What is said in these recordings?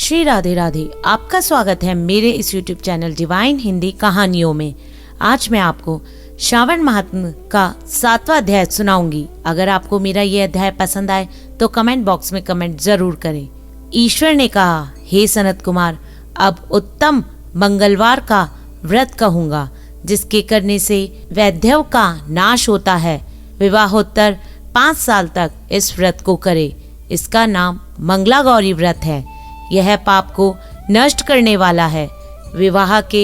श्री राधे राधे। आपका स्वागत है मेरे इस YouTube चैनल डिवाइन हिंदी कहानियों में। आज मैं आपको श्रावण महात्म्य का 7वां अध्याय सुनाऊंगी। अगर आपको मेरा ये अध्याय पसंद आए तो कमेंट बॉक्स में कमेंट जरूर करें। ईश्वर ने कहा, हे सनत कुमार, अब उत्तम मंगलवार का व्रत कहूंगा, जिसके करने से वैधव्य का नाश होता है। विवाहोत्तर 5 साल तक इस व्रत को करे। इसका नाम मंगला गौरी व्रत है। यह पाप को नष्ट करने वाला है। विवाह के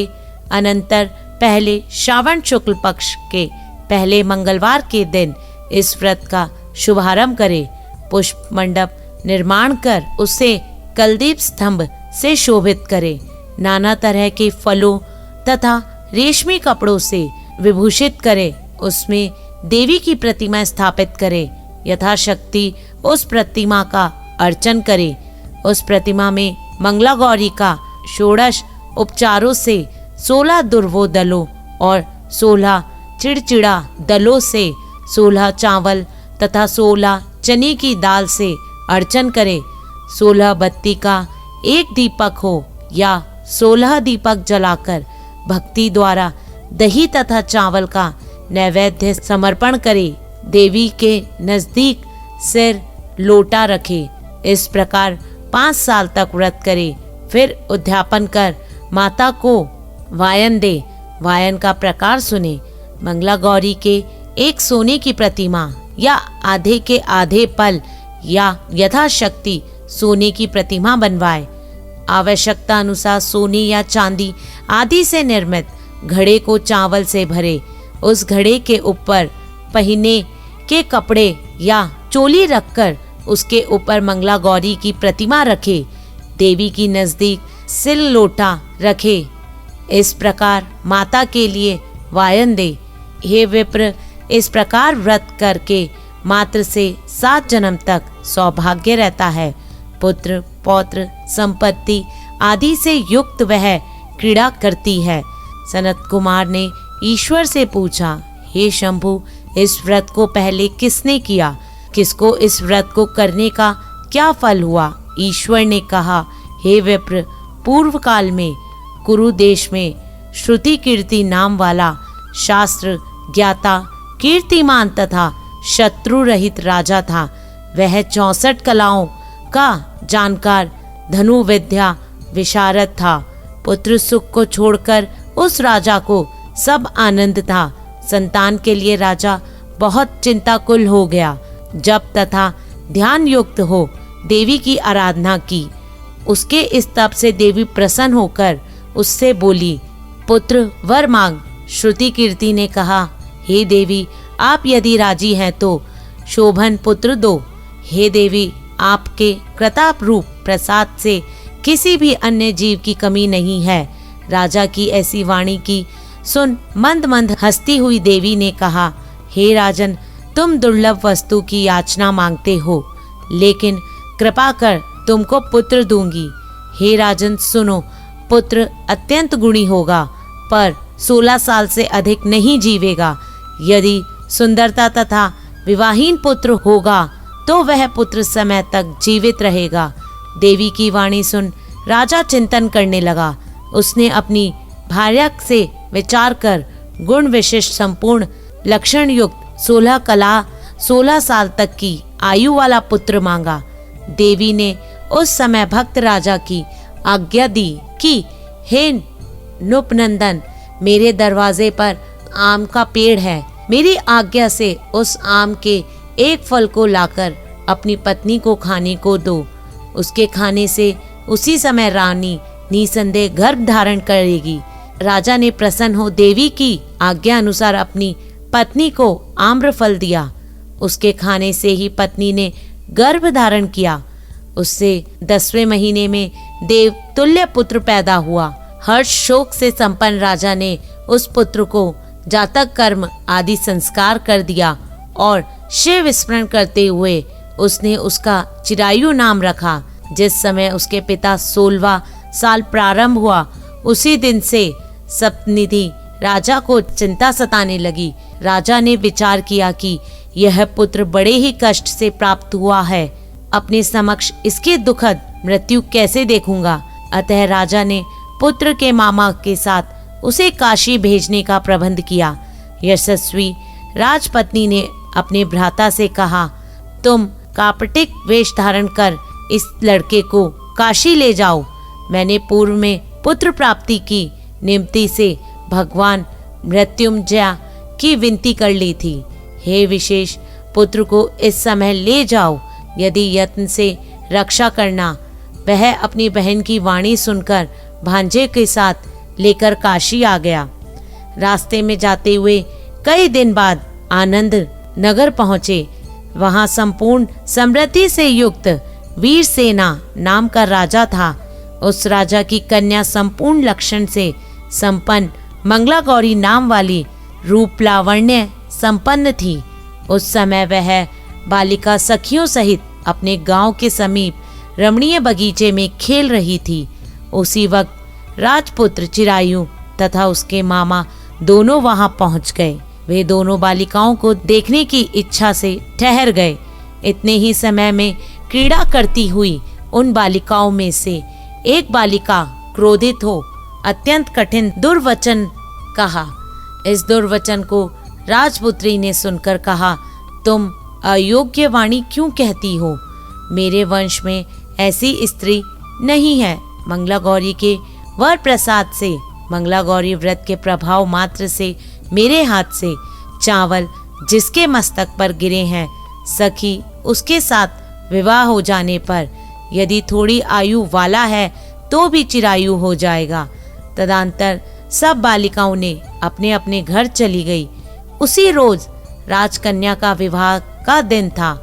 अनंतर पहले श्रावण शुक्ल पक्ष के पहले मंगलवार के दिन इस व्रत का शुभारंभ करे। पुष्प मंडप निर्माण कर उसे कलदीप स्तंभ से शोभित करे। नाना तरह के फलों तथा रेशमी कपड़ों से विभूषित करे। उसमें देवी की प्रतिमा स्थापित करे। यथाशक्ति उस प्रतिमा का अर्चन करे। उस प्रतिमा में मंगला गौरी का 16 उपचारों से 16 दुर्वो दलों और 16 चिड़चिड़ा दलों से 16 चावल तथा 16 चने की दाल से अर्चन करे। 16 बत्ती का एक दीपक हो या 16 दीपक जलाकर भक्ति द्वारा दही तथा चावल का नैवेद्य समर्पण करे। देवी के नजदीक सिर लोटा रखे। इस प्रकार 5 साल तक व्रत करे। फिर उद्यापन कर माता को वायन दे। वायन का प्रकार सुने। मंगला गौरी के एक सोने की प्रतिमा या आधे के आधे पल या यथाशक्ति सोने की प्रतिमा बनवाए। आवश्यकता अनुसार सोने या चांदी आदि से निर्मित घड़े को चावल से भरे। उस घड़े के ऊपर पहने के कपड़े या चोली रखकर उसके ऊपर मंगला गौरी की प्रतिमा रखे। देवी की नजदीक सिल लोटा रखे। इस प्रकार माता के लिए वायन दे। हे विप्र, इस प्रकार व्रत करके मात्र से 7 जन्म तक सौभाग्य रहता है। पुत्र पौत्र संपत्ति आदि से युक्त वह क्रीड़ा करती है। सनत कुमार ने ईश्वर से पूछा, हे शंभु, इस व्रत को पहले किसने किया? किसको इस व्रत को करने का क्या फल हुआ? ईश्वर ने कहा, हे विप्र, पूर्व काल में कुरु देश में श्रुति कीर्ति नाम वाला शास्त्र ज्ञाता कीर्तिमान तथा शत्रु रहित राजा था। वह 64 कलाओं का जानकार धनु विद्या विशारद था। पुत्र सुख को छोड़कर उस राजा को सब आनंद था। संतान के लिए राजा बहुत चिंताकुल हो गया। जप तथा ध्यान युक्त हो देवी की आराधना की। उसके इस तप से देवी प्रसन्न होकर उससे बोली, पुत्र वर मांग। श्रुति कीर्ति ने कहा, हे देवी, आप यदि राजी हैं तो शोभन पुत्र दो। हे देवी, आपके कृताप रूप प्रसाद से किसी भी अन्य जीव की कमी नहीं है। राजा की ऐसी वाणी की सुन मंद मंद हंसती हुई देवी ने कहा, हे राजन, तुम दुर्लभ वस्तु की याचना मांगते हो, लेकिन कृपा कर तुमको पुत्र दूंगी। हे राजन सुनो, पुत्र अत्यंत गुणी होगा, पर 16 साल से अधिक नहीं जीवेगा। यदि सुंदरता तथा विवाहीन पुत्र होगा तो वह पुत्र समय तक जीवित रहेगा। देवी की वाणी सुन राजा चिंतन करने लगा। उसने अपनी भार्या से विचार कर गुण विशिष्ट संपूर्ण लक्षण युक्त 16 कला 16 साल तक की आयु वाला पुत्र मांगा। देवी ने उस समय भक्त राजा की आज्ञा दी कि हे नुपनंदन, मेरे दरवाजे पर आम का पेड़ है। मेरी आज्ञा से उस आम के एक फल को लाकर अपनी पत्नी को खाने को दो। उसके खाने से उसी समय रानी निसंदेह गर्भ धारण करेगी। राजा ने प्रसन्न हो देवी की आज्ञा अनुसार अपनी पत्नी को आम्र फल दिया। उसके खाने से ही पत्नी ने गर्भ धारण किया। उससे 10वें महीने में देव तुल्य पुत्र पैदा हुआ। हर्ष शोक से संपन्न राजा ने उस पुत्र को जातक कर्म आदि संस्कार कर दिया और शिव स्मरण करते हुए उसने उसका चिरायु नाम रखा। जिस समय उसके पिता 16वां साल प्रारंभ हुआ, उसी दिन से सप्तनिधि राजा को चिंता सताने लगी। राजा ने विचार किया कि यह पुत्र बड़े ही कष्ट से प्राप्त हुआ है। अपने समक्ष इसकी दुखद मृत्यु कैसे देखूंगा। अतः राजा ने पुत्र के मामा के साथ उसे काशी भेजने का प्रबंध किया। यशस्वी राजपत्नी ने अपने भ्राता से कहा, तुम कापटिक वेश धारण कर इस लड़के को काशी ले जाओ। मैंने पूर्व में पुत्र प्राप्ति की निम्ति से भगवान मृत्युंजय की विनती कर ली थी। हे विशेष पुत्र को इस समय ले जाओ, यदि यत्न से रक्षा करना। वह अपनी बहन की वाणी सुनकर भांजे के साथ लेकर काशी आ गया। रास्ते में जाते हुए कई दिन बाद आनंद नगर पहुंचे। वहां संपूर्ण समृद्धि से युक्त वीरसेना नाम का राजा था। उस राजा की कन्या संपूर्ण लक्षण से संपन्न मंगला गौरी नाम वाली रूप लावण्य संपन्न थी। उस समय वह बालिका सखियों सहित अपने गांव के समीप रमणीय बगीचे में खेल रही थी। उसी वक्त राजपुत्र चिरायु तथा उसके मामा दोनों वहां पहुंच गए। वे दोनों बालिकाओं को देखने की इच्छा से ठहर गए। इतने ही समय में क्रीड़ा करती हुई उन बालिकाओं में से एक बालिका क्रोधित हो अत्यंत कठिन दुर्वचन कहा। इस दुर्वचन को राजपुत्री ने सुनकर कहा, तुम अयोग्य वाणी क्यों कहती हो? मेरे वंश में ऐसी स्त्री नहीं है। मंगला गौरी के वर प्रसाद से, मंगला गौरी व्रत के प्रभाव मात्र से मेरे हाथ से चावल जिसके मस्तक पर गिरे हैं, सखी उसके साथ विवाह हो जाने पर यदि थोड़ी आयु वाला है तो भी चिरायु हो जाएगा। तदंतर सब बालिकाओं ने अपने अपने घर चली गई। उसी रोज राजकन्या का विवाह का दिन था।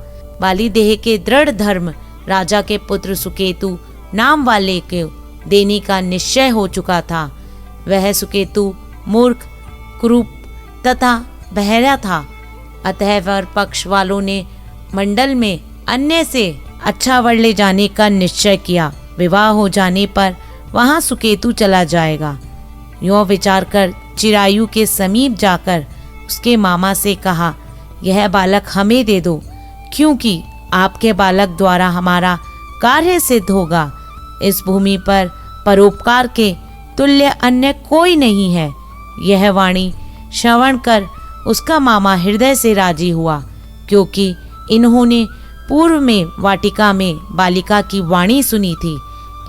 बाली देह के दृढ़ धर्म राजा के पुत्र सुकेतु नाम वाले को देने का निश्चय हो चुका था। वह सुकेतु मूर्ख, कुरूप तथा बहरा था। अतः वर पक्ष वालों ने मंडल में अन्य से अच्छा वर ले जाने का निश्चय किया। विवाह हो जाने पर वहां सुकेतु चला जाएगा। यों विचार कर चिरायु के समीप जाकर उसके मामा से कहा, यह बालक हमें दे दो, क्योंकि आपके बालक द्वारा हमारा कार्य सिद्ध होगा। इस भूमि पर परोपकार के तुल्य अन्य कोई नहीं है। यह वाणी श्रवण कर उसका मामा हृदय से राजी हुआ, क्योंकि इन्होंने पूर्व में वाटिका में बालिका की वाणी सुनी थी।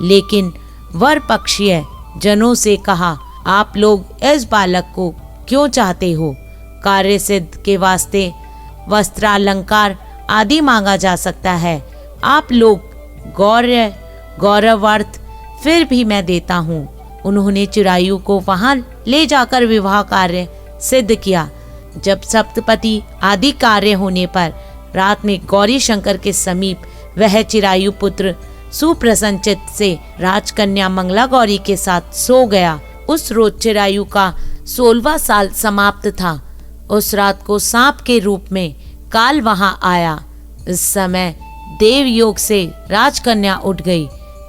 लेकिन वर पक्षीय जनों से कहा, आप लोग इस बालक को क्यों चाहते हो? कार्य सिद्ध के वास्ते वस्त्रालंकार आदि मांगा जा सकता है। आप लोग गौरवार्थ फिर भी मैं देता हूँ। उन्होंने चिरायु को वहां ले जाकर विवाह कार्य सिद्ध किया। जब सप्तपति आदि कार्य होने पर रात में गौरी शंकर के समीप वह चिरायु पुत्र सुप्रसन्नचित से राजकन्या मंगला गौरी के साथ सो गया। उस रोज चिरायु का 16वां साल समाप्त था। उस रात को सांप के रूप में काल वहां आया। इस समय देव योग से राजकन्या उठ गई।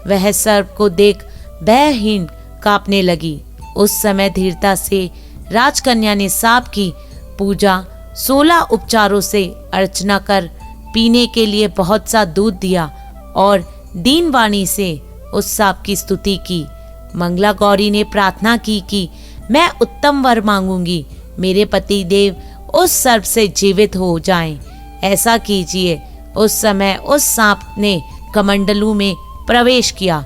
वह सर्प को देख भयहीन कांपने लगी। उस समय धीरता से राजकन्या ने सांप की पूजा 16 उपचारों से अर्चना कर पीने के लिए बहुत सा दूध दिया और दीन वाणी से उस सांप की स्तुति की। मंगला गौरी ने प्रार्थना की कि मैं उत्तम वर मांगूंगी, मेरे पति देव उस सर्प से जीवित हो जाएं। ऐसा कीजिए। उस समय उस सांप ने कमंडलू में प्रवेश किया।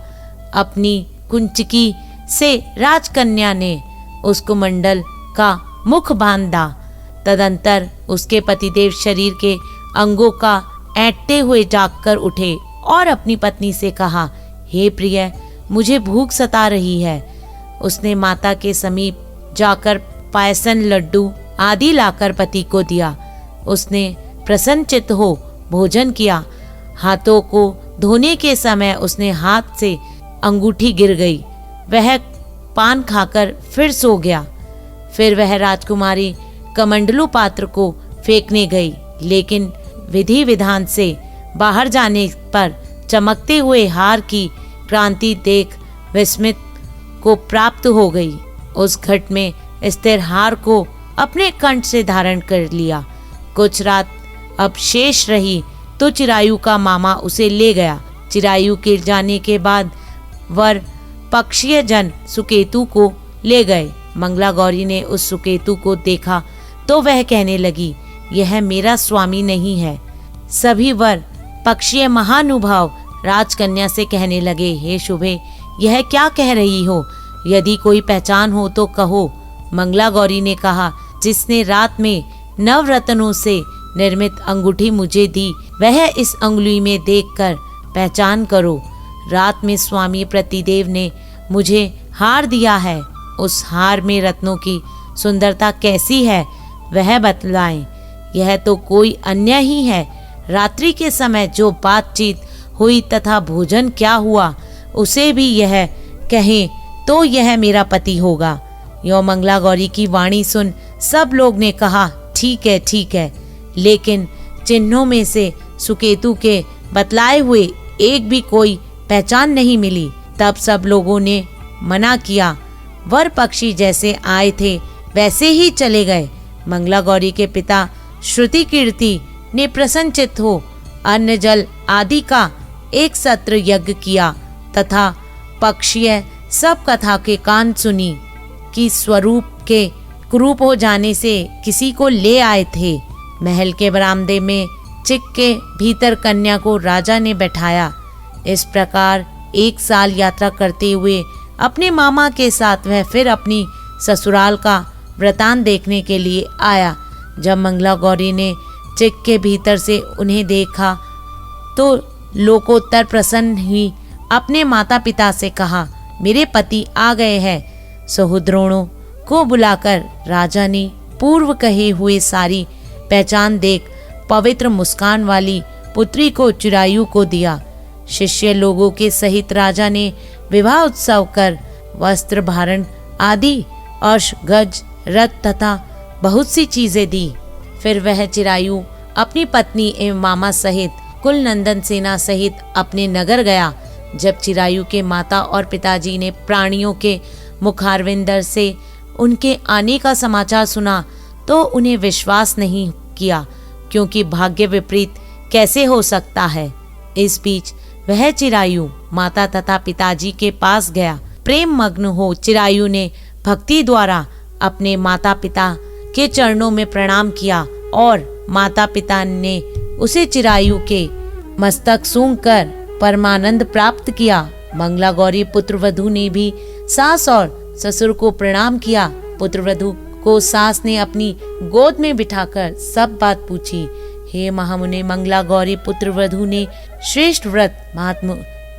अपनी कुंचकी से राजकन्या ने उस कुमंडल का मुख बांधा। तदंतर उसके पतिदेव शरीर के अंगों का ऐंठते हुए जागकर उठे और अपनी पत्नी से कहा, हे प्रिय, मुझे भूख सता रही है। उसने माता के समीप जाकर पायसन, लड्डू आदि लाकर पति को दिया। उसने प्रसन्नचित्त हो भोजन किया। हाथों को धोने के समय उसने हाथ से अंगूठी गिर गई। वह पान खाकर फिर सो गया। फिर वह राजकुमारी कमंडलू पात्र को फेंकने गई, लेकिन विधि विधान से बाहर जाने पर चमकते हुए हार की क्रांति देख विस्मित को प्राप्त हो गई। उस घट में स्थिर हार को अपने कंठ से धारण कर लिया। कुछ रात अब शेष रही तो चिरायु का मामा उसे ले गया। चिरायु के जाने के बाद वर पक्षीय जन सुकेतु को ले गए। मंगला गौरी ने उस सुकेतु को देखा तो वह कहने लगी, यह मेरा स्वामी नहीं है। सभी वर पक्षीय महानुभाव राजकन्या से कहने लगे, हे शुभे, यह क्या कह रही हो? यदि कोई पहचान हो तो कहो। मंगला गौरी ने कहा, जिसने रात में नवरत्नों से निर्मित अंगूठी मुझे दी, वह इस अंगुली में देखकर पहचान करो। रात में स्वामी प्रतिदेव ने मुझे हार दिया है। उस हार में रत्नों की सुंदरता कैसी है वह बतलाएं। यह तो कोई अन्य ही है। रात्रि के समय जो बातचीत हुई तथा भोजन क्या हुआ, उसे भी यह कहें तो यह मेरा पति होगा। यो मंगला गौरी की वाणी सुन सब लोग ने कहा, ठीक है ठीक है, लेकिन चिन्हों में से सुकेतु के बतलाए हुए एक भी कोई पहचान नहीं मिली। तब सब लोगों ने मना किया। वर पक्षी जैसे आए थे वैसे ही चले गए। मंगला गौरी के पिता श्रुति कीर्ति ने प्रसन्नचित्त हो अन्न जल आदि का एक सत्र यज्ञ किया तथा पक्षीय सब कथा के कान सुनी कि स्वरूप के कुरूप हो जाने से किसी को ले आए थे। महल के बरामदे में चिक के भीतर कन्या को राजा ने बैठाया। इस प्रकार 1 साल यात्रा करते हुए अपने मामा के साथ वह फिर अपनी ससुराल का वृतांत देखने के लिए आया। जब मंगला गौरी ने चिक के भीतर से उन्हें देखा तो लोकोत्तर प्रसन्न हुई अपने माता पिता से कहा, मेरे पति आ गए हैं। सहोदरों को बुलाकर राजा ने पूर्व कहे हुए सारी पहचान देख पवित्र मुस्कान वाली पुत्री को चिरायु को दिया। शिष्य लोगों के सहित राजा ने विवाह उत्सव कर वस्त्र भारण आदि अश्व गज रथ तथा बहुत सी चीजें दी। फिर वह चिरायु अपनी पत्नी एवं मामा सहित कुल नंदन सेना सहित अपने नगर गया। जब चिरायु के माता और पिताजी ने प्राणियों के मुखारविंदर से उनके आने का समाचार सुना तो उन्हें विश्वास नहीं किया, क्योंकि भाग्य विपरीत कैसे हो सकता है। इस बीच वह चिरायु माता तथा पिताजी के पास गया। प्रेम मग्न हो चिरायु ने भक्ति द्वारा अपने माता पिता के चरणों में प्रणाम किया और माता पिता ने उसे चिरायु के मस्तक सूंघ कर परमानंद प्राप्त किया। मंगला गौरी पुत्रवधू ने भी सास और ससुर को प्रणाम किया। पुत्रवधू को सास ने अपनी गोद में बिठाकर सब बात पूछी। हे महामुने, मंगला गौरी पुत्रवधू ने श्रेष्ठ व्रत महात्मा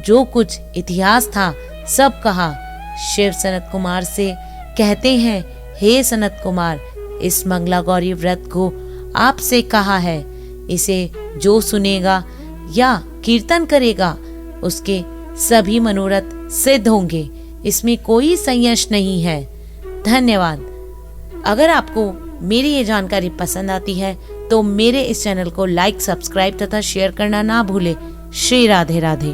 जो कुछ इतिहास था सब कहा। शिव सनत कुमार से कहते हैं, हे सनत कुमार, इस मंगला गौरी व्रत को आपसे कहा है। इसे जो सुनेगा या कीर्तन करेगा उसके सभी मनोरथ सिद्ध होंगे। इसमें कोई संशय नहीं है। धन्यवाद। अगर आपको मेरी ये जानकारी पसंद आती है तो मेरे इस चैनल को लाइक, सब्सक्राइब तथा शेयर करना ना भूले। श्री राधे राधे।